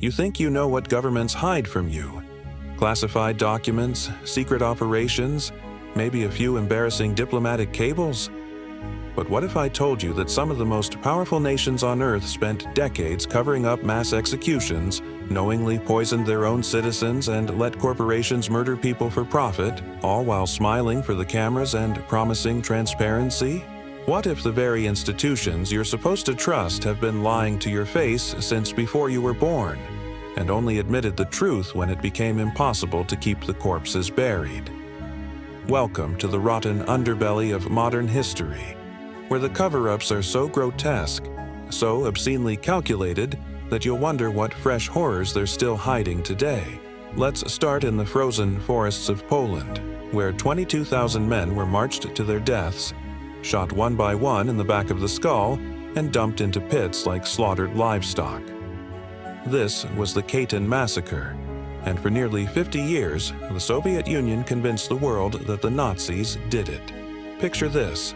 You think you know what governments hide from you. Classified documents, secret operations, maybe a few embarrassing diplomatic cables? But what if I told you that some of the most powerful nations on Earth spent decades covering up mass executions, knowingly poisoned their own citizens, and let corporations murder people for profit, all while smiling for the cameras and promising transparency? What if the very institutions you're supposed to trust have been lying to your face since before you were born, and only admitted the truth when it became impossible to keep the corpses buried? Welcome to the rotten underbelly of modern history, where the cover-ups are so grotesque, so obscenely calculated, that you'll wonder what fresh horrors they're still hiding today. Let's start in the frozen forests of Poland, where 22,000 men were marched to their deaths, shot one by one in the back of the skull, and dumped into pits like slaughtered livestock. This was the Katyn Massacre, and for nearly 50 years, the Soviet Union convinced the world that the Nazis did it. Picture this.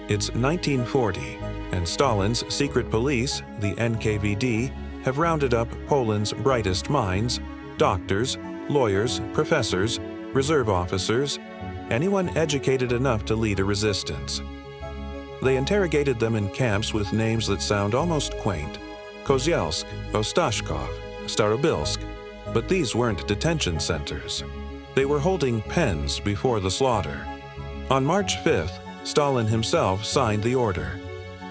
It's 1940, and Stalin's secret police, the NKVD, have rounded up Poland's brightest minds, doctors, lawyers, professors, reserve officers, anyone educated enough to lead a resistance. They interrogated them in camps with names that sound almost quaint: Kozielsk, Ostashkov, Starobilsk. But these weren't detention centers. They were holding pens before the slaughter. On March 5th, Stalin himself signed the order.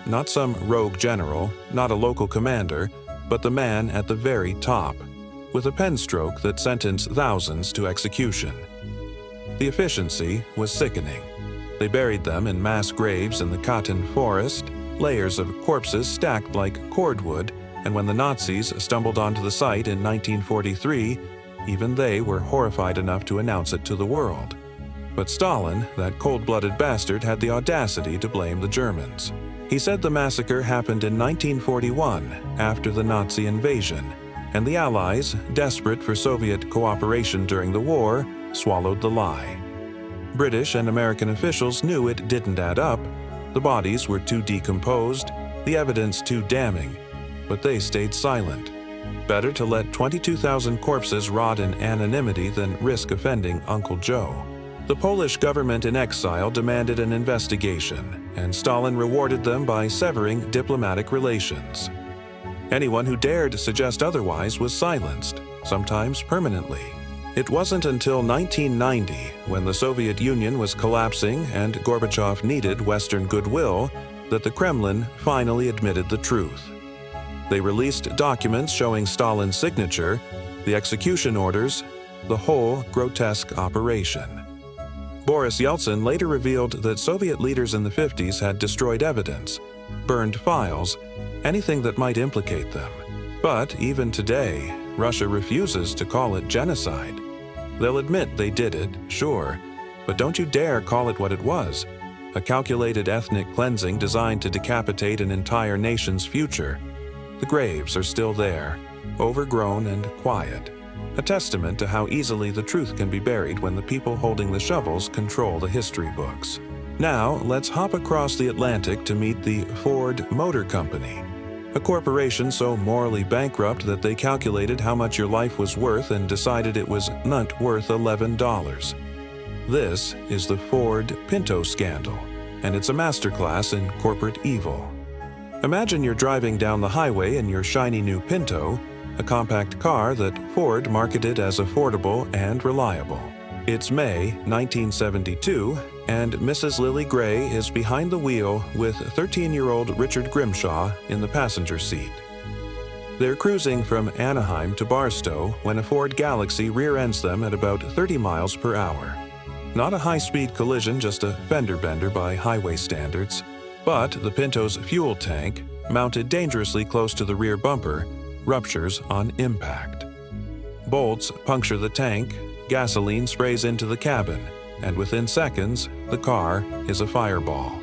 Not some rogue general, not a local commander, but the man at the very top, with a pen stroke that sentenced thousands to execution. The efficiency was sickening. They buried them in mass graves in the Katyn forest, layers of corpses stacked like cordwood, and when the Nazis stumbled onto the site in 1943, even they were horrified enough to announce it to the world. But Stalin, that cold-blooded bastard, had the audacity to blame the Germans. He said the massacre happened in 1941, after the Nazi invasion, and the Allies, desperate for Soviet cooperation during the war, swallowed the lie. British and American officials knew it didn't add up. The bodies were too decomposed, the evidence too damning, but they stayed silent. Better to let 22,000 corpses rot in anonymity than risk offending Uncle Joe. The Polish government in exile demanded an investigation, and Stalin rewarded them by severing diplomatic relations. Anyone who dared suggest otherwise was silenced, sometimes permanently. It wasn't until 1990, when the Soviet Union was collapsing and Gorbachev needed Western goodwill, that the Kremlin finally admitted the truth. They released documents showing Stalin's signature, the execution orders, the whole grotesque operation. Boris Yeltsin later revealed that Soviet leaders in the 50s had destroyed evidence, burned files, anything that might implicate them. But even today, Russia refuses to call it genocide. They'll admit they did it, sure, but don't you dare call it what it was: a calculated ethnic cleansing designed to decapitate an entire nation's future. The graves are still there, overgrown and quiet, a testament to how easily the truth can be buried when the people holding the shovels control the history books. Now, let's hop across the Atlantic to meet the Ford Motor Company, a corporation so morally bankrupt that they calculated how much your life was worth and decided it was not worth $11. This is the Ford Pinto scandal, and it's a masterclass in corporate evil. Imagine you're driving down the highway in your shiny new Pinto, a compact car that Ford marketed as affordable and reliable. It's May 1972, and Mrs. Lily Gray is behind the wheel with 13-year-old Richard Grimshaw in the passenger seat. They're cruising from Anaheim to Barstow when a Ford Galaxy rear-ends them at about 30 miles per hour. Not a high-speed collision, just a fender bender by highway standards. But the Pinto's fuel tank, mounted dangerously close to the rear bumper, ruptures on impact. Bolts puncture the tank, gasoline sprays into the cabin, and within seconds, the car is a fireball.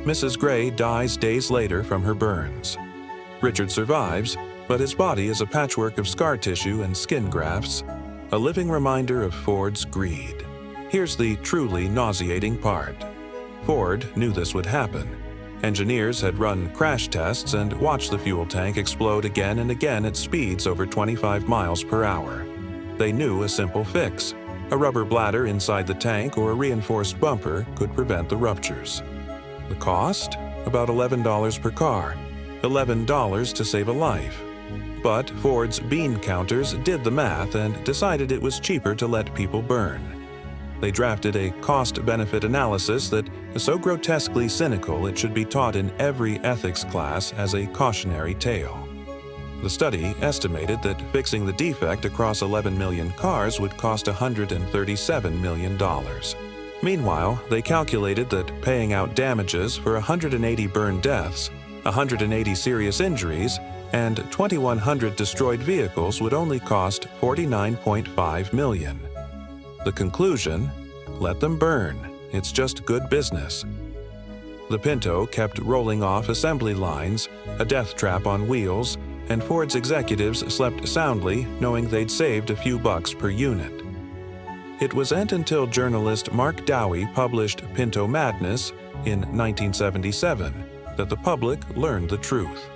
Mrs. Gray dies days later from her burns. Richard survives, but his body is a patchwork of scar tissue and skin grafts, a living reminder of Ford's greed. Here's the truly nauseating part. Ford knew this would happen. Engineers had run crash tests and watched the fuel tank explode again and again at speeds over 25 miles per hour. They knew a simple fix. A rubber bladder inside the tank or a reinforced bumper could prevent the ruptures. The cost? About $11 per car. $11 to save a life. But Ford's bean counters did the math and decided it was cheaper to let people burn. They drafted a cost-benefit analysis that is so grotesquely cynical it should be taught in every ethics class as a cautionary tale. The study estimated that fixing the defect across 11 million cars would cost $137 million. Meanwhile, they calculated that paying out damages for 180 burn deaths, 180 serious injuries, and 2,100 destroyed vehicles would only cost $49.5 million. The conclusion? Let them burn. It's just good business. The Pinto kept rolling off assembly lines, a death trap on wheels, and Ford's executives slept soundly knowing they'd saved a few bucks per unit. It wasn't until journalist Mark Dowie published Pinto Madness in 1977 that the public learned the truth.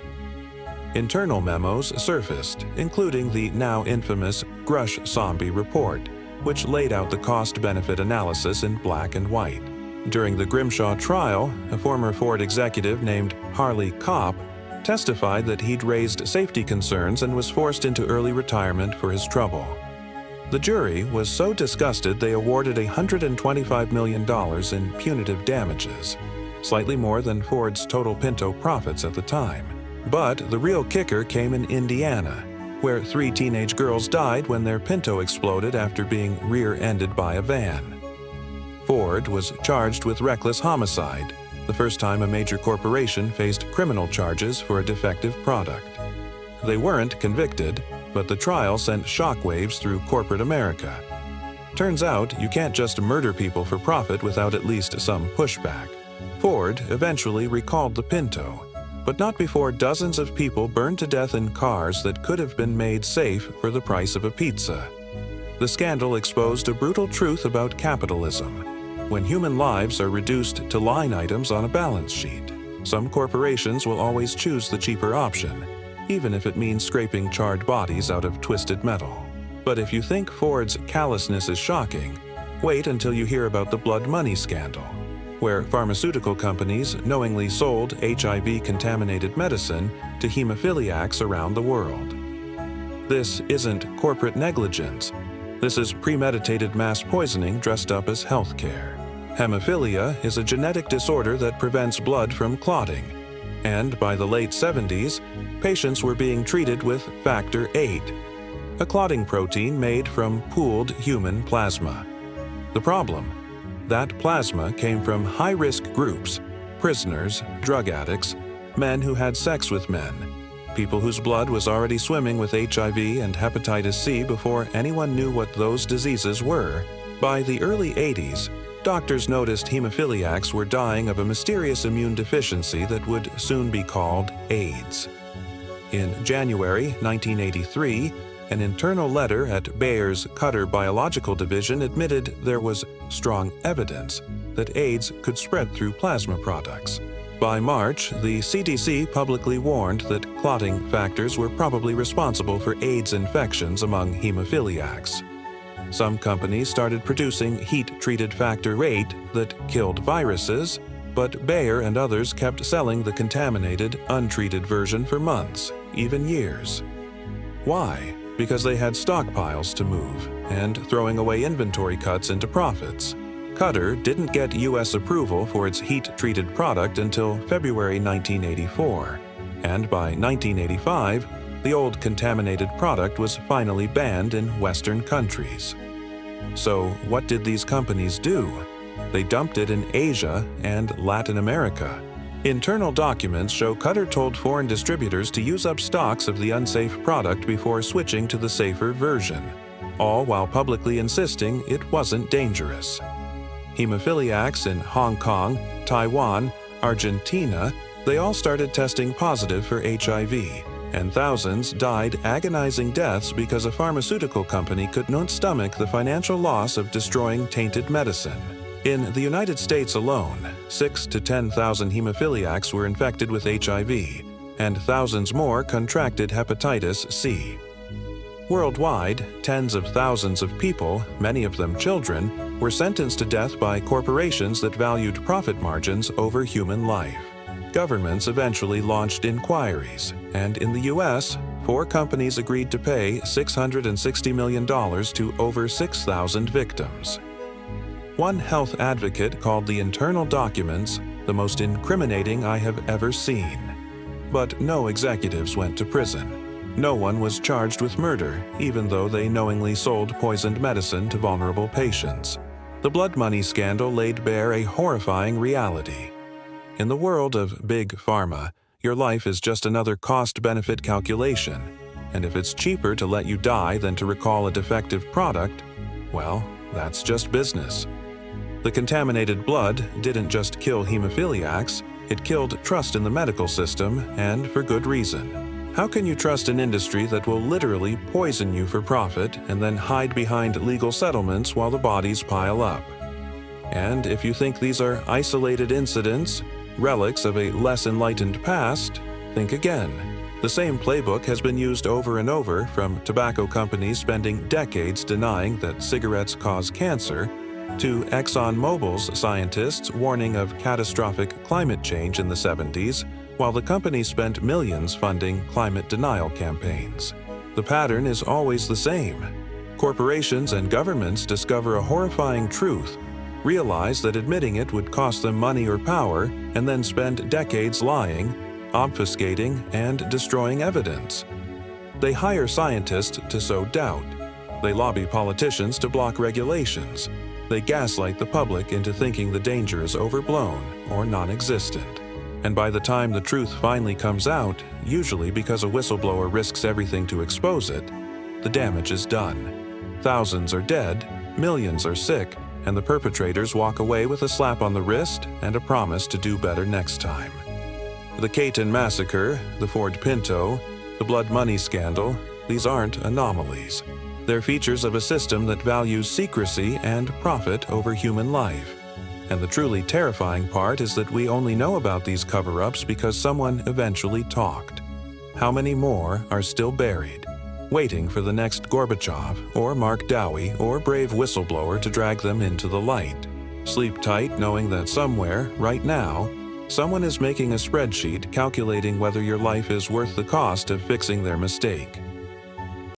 Internal memos surfaced, including the now infamous Grush-Zombie report, which laid out the cost-benefit analysis in black and white. During the Grimshaw trial, a former Ford executive named Harley Kopp testified that he'd raised safety concerns and was forced into early retirement for his trouble. The jury was so disgusted they awarded $125 million in punitive damages, slightly more than Ford's total Pinto profits at the time. But the real kicker came in Indiana, where 3 teenage girls died when their Pinto exploded after being rear-ended by a van. Ford was charged with reckless homicide, the first time a major corporation faced criminal charges for a defective product. They weren't convicted, but the trial sent shockwaves through corporate America. Turns out you can't just murder people for profit without at least some pushback. Ford eventually recalled the Pinto, but not before dozens of people burned to death in cars that could have been made safe for the price of a pizza. The scandal exposed a brutal truth about capitalism. When human lives are reduced to line items on a balance sheet, some corporations will always choose the cheaper option, even if it means scraping charred bodies out of twisted metal. But if you think Ford's callousness is shocking, wait until you hear about the blood money scandal, where pharmaceutical companies knowingly sold HIV-contaminated medicine to hemophiliacs around the world. This isn't corporate negligence. This is premeditated mass poisoning dressed up as healthcare. Hemophilia is a genetic disorder that prevents blood from clotting, and by the late 70s, patients were being treated with Factor VIII, a clotting protein made from pooled human plasma. The problem? That plasma came from high-risk groups, prisoners, drug addicts, men who had sex with men, people whose blood was already swimming with HIV and hepatitis C before anyone knew what those diseases were. By the early 80s, doctors noticed hemophiliacs were dying of a mysterious immune deficiency that would soon be called AIDS. In January 1983, an internal letter at Bayer's Cutter Biological Division admitted there was strong evidence that AIDS could spread through plasma products. By March, the CDC publicly warned that clotting factors were probably responsible for AIDS infections among hemophiliacs. Some companies started producing heat-treated Factor VIII that killed viruses, but Bayer and others kept selling the contaminated, untreated version for months, even years. Why? Because they had stockpiles to move, and throwing away inventory cuts into profits. Cutter didn't get U.S. approval for its heat-treated product until February 1984, and by 1985, the old contaminated product was finally banned in Western countries. So what did these companies do? They dumped it in Asia and Latin America. Internal documents show Cutter told foreign distributors to use up stocks of the unsafe product before switching to the safer version, all while publicly insisting it wasn't dangerous. Hemophiliacs in Hong Kong, Taiwan, Argentina, they all started testing positive for HIV, and thousands died agonizing deaths because a pharmaceutical company could not stomach the financial loss of destroying tainted medicine. In the United States alone, 6,000 to 10,000 hemophiliacs were infected with HIV, and thousands more contracted hepatitis C. Worldwide, tens of thousands of people, many of them children, were sentenced to death by corporations that valued profit margins over human life. Governments eventually launched inquiries, and in the U.S., 4 companies agreed to pay $660 million to over 6,000 victims. One health advocate called the internal documents the most incriminating I have ever seen. But no executives went to prison. No one was charged with murder, even though they knowingly sold poisoned medicine to vulnerable patients. The blood money scandal laid bare a horrifying reality. In the world of big pharma, your life is just another cost-benefit calculation, and if it's cheaper to let you die than to recall a defective product, well, that's just business. The contaminated blood didn't just kill hemophiliacs, it killed trust in the medical system, and for good reason. How can you trust an industry that will literally poison you for profit and then hide behind legal settlements while the bodies pile up? And if you think these are isolated incidents, relics of a less enlightened past, think again. The same playbook has been used over and over, from tobacco companies spending decades denying that cigarettes cause cancer, to ExxonMobil's scientists warning of catastrophic climate change in the 70s, while the company spent millions funding climate denial campaigns. The pattern is always the same. Corporations and governments discover a horrifying truth, realize that admitting it would cost them money or power, and then spend decades lying, obfuscating, and destroying evidence. They hire scientists to sow doubt. They lobby politicians to block regulations. They gaslight the public into thinking the danger is overblown or non-existent. And by the time the truth finally comes out, usually because a whistleblower risks everything to expose it, the damage is done. Thousands are dead, millions are sick, and the perpetrators walk away with a slap on the wrist and a promise to do better next time. The Caton Massacre, the Ford Pinto, the blood money scandal, these aren't anomalies. They're features of a system that values secrecy and profit over human life. And the truly terrifying part is that we only know about these cover-ups because someone eventually talked. How many more are still buried, waiting for the next Gorbachev or Mark Dowie or brave whistleblower to drag them into the light? Sleep tight knowing that somewhere, right now, someone is making a spreadsheet calculating whether your life is worth the cost of fixing their mistake.